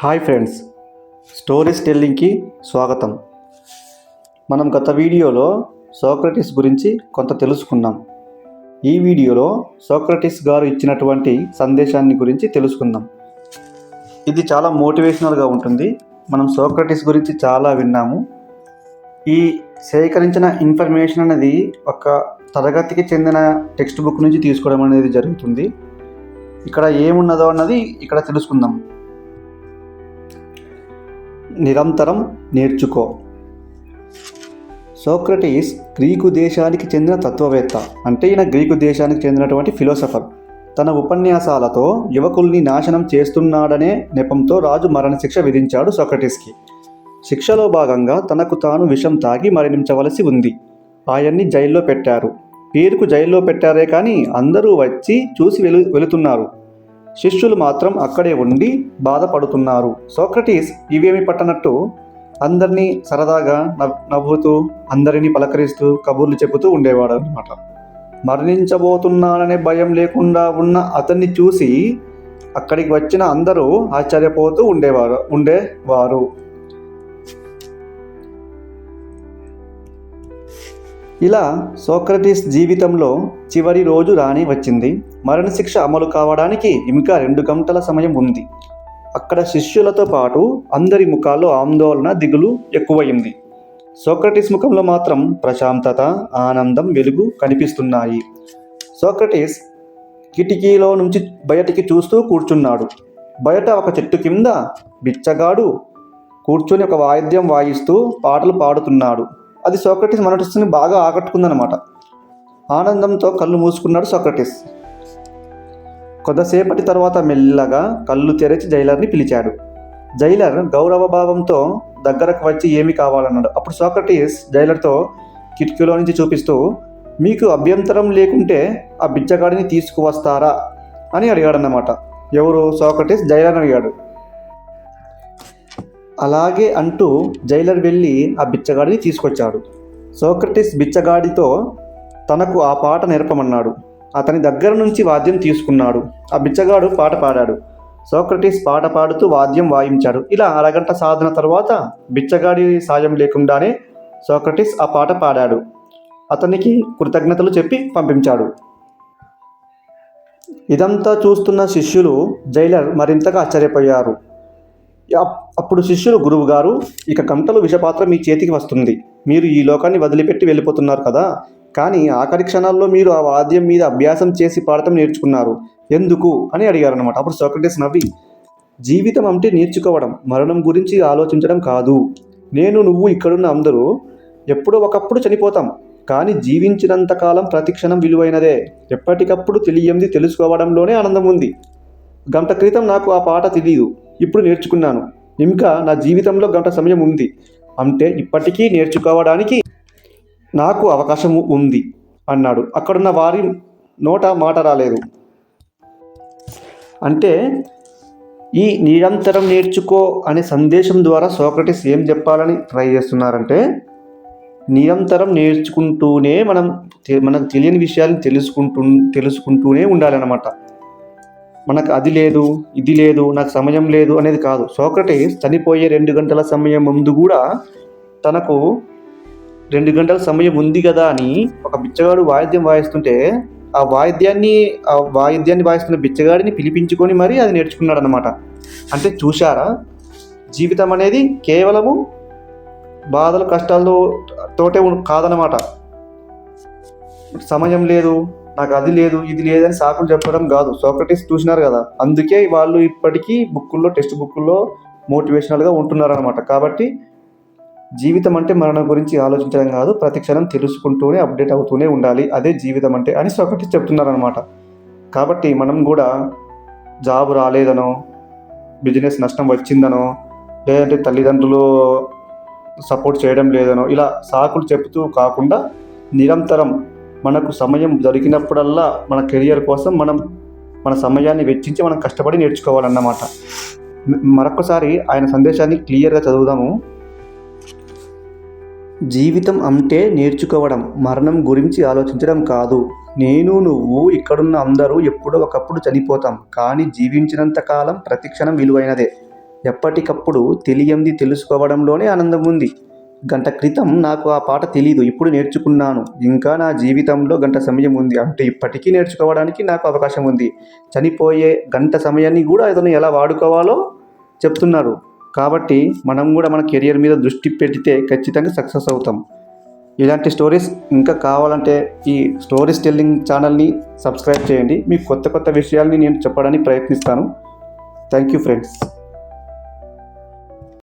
Hi friends, stories టెల్లింగ్కి స్వాగతం. మనం గత వీడియోలో సోక్రటీస్ గురించి కొంత తెలుసుకున్నాం. ఈ వీడియోలో సోక్రటీస్ గారు ఇచ్చినటువంటి సందేశాన్ని గురించి తెలుసుకుందాం. ఇది చాలా మోటివేషనల్గా ఉంటుంది. మనం సోక్రటీస్ గురించి చాలా విన్నాము. ఈ సేకరించిన ఇన్ఫర్మేషన్ అనేది ఒక తరగతికి చెందిన టెక్స్ట్ బుక్ నుంచి తీసుకోవడం అనేది జరుగుతుంది. ఇక్కడ ఏమున్నదో అన్నది ఇక్కడ తెలుసుకుందాం. నిరంతరం నేర్చుకో. సోక్రటీస్ గ్రీకు దేశానికి చెందిన తత్వవేత్త. అంటే ఈయన గ్రీకు దేశానికి చెందినటువంటి ఫిలోసఫర్. తన ఉపన్యాసాలతో యువకుల్ని నాశనం చేస్తున్నాడనే నెపంతో రాజు మరణశిక్ష విధించాడు సోక్రటీస్కి. శిక్షలో భాగంగా తనకు తాను విషం తాగి మరణించవలసి ఉంది. ఆయన్ని జైల్లో పెట్టారు. పేరుకు జైల్లో పెట్టారే కానీ అందరూ వచ్చి చూసి వెళుతున్నారు. శిష్యులు మాత్రం అక్కడే ఉండి బాధపడుతున్నారు. సోక్రటీస్ ఇవేమి పట్టనట్టు అందరినీ సరదాగా నవ్వుతూ అందరినీ పలకరిస్తూ కబుర్లు చెబుతూ ఉండేవాడు అనమాట. మరణించబోతున్నాననే భయం లేకుండా ఉన్న అతన్ని చూసి అక్కడికి వచ్చిన అందరూ ఆశ్చర్యపోతూ ఉండేవారు. ఇలా సోక్రటీస్ జీవితంలో చివరి రోజు రాని వచ్చింది. మరణశిక్ష అమలు కావడానికి ఇంకా 2 గంటల సమయం ఉంది. అక్కడ శిష్యులతో పాటు అందరి ముఖాల్లో ఆందోళన, దిగులు ఎక్కువయింది. సోక్రటీస్ ముఖంలో మాత్రం ప్రశాంతత, ఆనందం, వెలుగు కనిపిస్తున్నాయి. సోక్రటీస్ కిటికీలో నుంచి బయటికి చూస్తూ కూర్చున్నాడు. బయట ఒక చెట్టు కింద బిచ్చగాడు కూర్చొని ఒక వాయిద్యం వాయిస్తూ పాటలు పాడుతున్నాడు. అది సోక్రటీస్ మనసుని బాగా ఆకట్టుకుందనమాట. ఆనందంతో కళ్ళు మూసుకున్నాడు సోక్రటీస్. కొద్దిసేపటి తర్వాత మెల్లగా కళ్ళు తెరిచి జైలర్ని పిలిచాడు. జైలర్ గౌరవభావంతో దగ్గరకు వచ్చి ఏమి కావాలన్నాడు. అప్పుడు సోక్రటీస్ జైలర్తో కిటికీలో నుంచి చూపిస్తూ, మీకు అభ్యంతరం లేకుంటే ఆ బిచ్చగాడిని తీసుకువస్తారా అని అడిగాడన్నమాట. ఎవరు? సోక్రటీస్ జైలర్ని అడిగాడు. అలాగే అంటూ జైలర్ వెళ్ళి ఆ బిచ్చగాడిని తీసుకొచ్చాడు. సోక్రటీస్ బిచ్చగాడితో తనకు ఆ పాట నేర్పమన్నాడు. అతని దగ్గర నుంచి వాద్యం తీసుకున్నాడు. ఆ బిచ్చగాడు పాట పాడాడు. సోక్రటీస్ పాట పాడుతూ వాద్యం వాయించాడు. ఇలా అరగంట సాధన తర్వాత బిచ్చగాడి సాయం లేకుండానే సోక్రటీస్ ఆ పాట పాడాడు. అతనికి కృతజ్ఞతలు చెప్పి పంపించాడు. ఇదంతా చూస్తున్న శిష్యులు, జైలర్ మరింతగా ఆశ్చర్యపోయారు. అప్పుడు శిష్యులు, గురువు గారు, ఇక గంటలు విషపాత్ర మీ చేతికి వస్తుంది. మీరు ఈ లోకాన్ని వదిలిపెట్టి వెళ్ళిపోతున్నారు కదా, కానీ ఆఖరి క్షణాల్లో మీరు ఆ వాద్యం మీద అభ్యాసం చేసి పాడటం నేర్చుకున్నారు. ఎందుకు అని అడిగారనమాట. అప్పుడు సోక్రటీస్ నవ్వి, జీవితం అంటే నేర్చుకోవడం, మరణం గురించి ఆలోచించడం కాదు. నువ్వు ఇక్కడున్న అందరూ ఎప్పుడో ఒకప్పుడు చనిపోతాం, కానీ జీవించినంతకాలం ప్రతి క్షణం విలువైనదే. ఎప్పటికప్పుడు తెలియంది తెలుసుకోవడంలోనే ఆనందం ఉంది. గంట క్రితం నాకు ఆ పాట తెలియదు, ఇప్పుడు నేర్చుకున్నాను. ఇంకా నా జీవితంలో గంట సమయం ఉంది, అంటే ఇప్పటికీ నేర్చుకోవడానికి నాకు అవకాశం ఉంది అన్నాడు. అక్కడున్న వారి నోట మాట రాలేదు. అంటే ఈ నిరంతరం నేర్చుకో అనే సందేశం ద్వారా సోక్రటీస్ ఏం చెప్పాలని ట్రై చేస్తున్నారంటే, నిరంతరం నేర్చుకుంటూనే మనకు తెలియని విషయాలను తెలుసుకుంటూనే ఉండాలన్నమాట. మనకు అది లేదు, ఇది లేదు, నాకు సమయం లేదు అనేది కాదు. సోక్రటీస్ చనిపోయే 2 గంటల సమయం ముందు కూడా తనకు 2 గంటల సమయం ఉంది కదా అని ఒక బిచ్చగాడు వాయిద్యం వాయిస్తుంటే ఆ వాయిద్యాన్ని వాయిస్తున్న బిచ్చగాడిని పిలిపించుకొని మరీ అది నేర్చుకున్నాడు అనమాట. అంటే చూశారా, జీవితం అనేది కేవలము బాధలు, కష్టాలతోటే కాదనమాట. సమయం లేదు, నాకు అది లేదు, ఇది లేదని సాకులు చెప్పడం కాదు. సోక్రటీస్ చూసినారు కదా, అందుకే వాళ్ళు ఇప్పటికీ టెక్స్ట్ బుక్కుల్లో మోటివేషనల్గా ఉంటున్నారనమాట. కాబట్టి జీవితం అంటే మరణం గురించి ఆలోచించడం కాదు, ప్రతి క్షణం తెలుసుకుంటూనే అప్డేట్ అవుతూనే ఉండాలి, అదే జీవితం అంటే అని సోక్రటీస్ చెప్తున్నారనమాట. కాబట్టి మనం కూడా జాబ్ రాలేదనో, బిజినెస్ నష్టం వచ్చిందనో, లేదంటే తల్లిదండ్రులు సపోర్ట్ చేయడం లేదనో ఇలా సాకులు చెప్తూ కాకుండా నిరంతరం మనకు సమయం దొరికినప్పుడల్లా మన కెరియర్ కోసం మన సమయాన్ని వెచ్చించి మనం కష్టపడి నేర్చుకోవాలన్నమాట. మరొకసారి ఆయన సందేశాన్ని క్లియర్గా చదువుదాము. జీవితం అంటే నేర్చుకోవడం, మరణం గురించి ఆలోచించడం కాదు. నువ్వు ఇక్కడున్న అందరూ ఎప్పుడో ఒకప్పుడు చనిపోతాం, కానీ జీవించినంత కాలం ప్రతి క్షణం విలువైనదే. ఎప్పటికప్పుడు తెలియంది తెలుసుకోవడంలోనే ఆనందం ఉంది. గంట క్రితం నాకు ఆ పాట తెలీదు, ఇప్పుడు నేర్చుకున్నాను. ఇంకా నా జీవితంలో గంట సమయం ఉంది అంటే ఇప్పటికీ నేర్చుకోవడానికి నాకు అవకాశం ఉంది. చనిపోయే గంట సమయాన్ని కూడా అతను ఎలా వాడుకోవాలో చెప్తున్నారు. కాబట్టి మనం కూడా మన కెరియర్ మీద దృష్టి పెడితే ఖచ్చితంగా సక్సెస్ అవుతాం. ఇలాంటి స్టోరీస్ ఇంకా కావాలంటే ఈ స్టోరీస్ టెల్లింగ్ ఛానల్ని సబ్స్క్రైబ్ చేయండి. మీకు కొత్త కొత్త విషయాల్ని నేను చెప్పడానికి ప్రయత్నిస్తాను. Thank you friends.